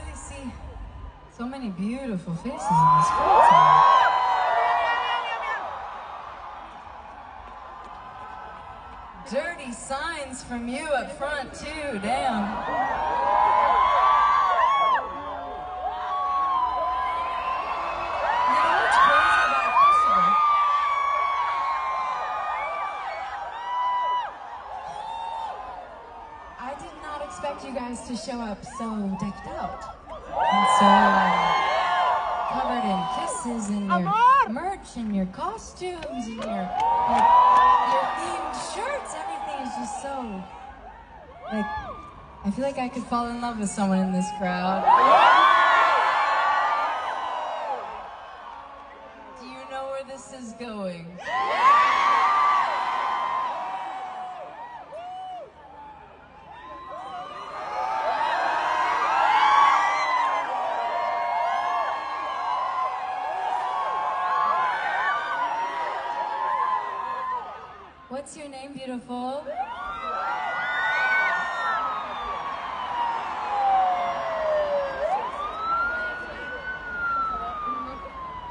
I see so many beautiful faces in this crowd tonight. Dirty signs from you up front too, damn. You know what's crazy about a festival? I did not expect you guys to show up so decked out. And so covered in kisses and your merch and your costumes and your themed shirts. Everything is just so, like, I feel like I could fall in love with someone in this crowd. Do you know where this is going? What's your name, beautiful?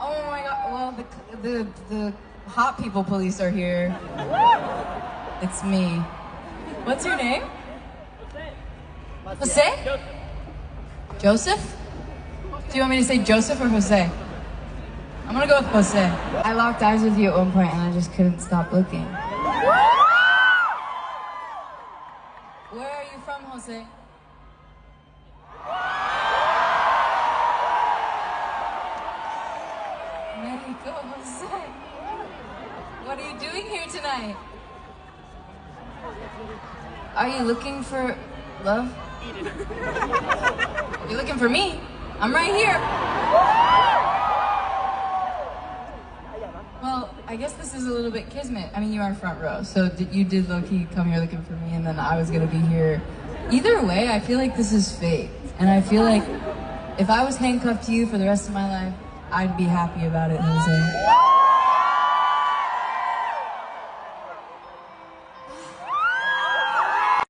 Oh my god, well, the hot people police are here. It's me. What's your name? Jose? Joseph? Do you want me to say Joseph or Jose? I'm gonna go with Jose. I locked eyes with you at one point and I just couldn't stop looking. Where are you from, Jose? Mexico, Jose. What are you doing here tonight? Are you looking for love? You're looking for me? I'm right here. Well, I guess this is a little bit kismet. I mean, you are front row, so you did low-key come here looking for me, and then I was gonna be here. Either way, I feel like this is fate. And I feel like if I was handcuffed to you for the rest of my life, I'd be happy about it, Jose.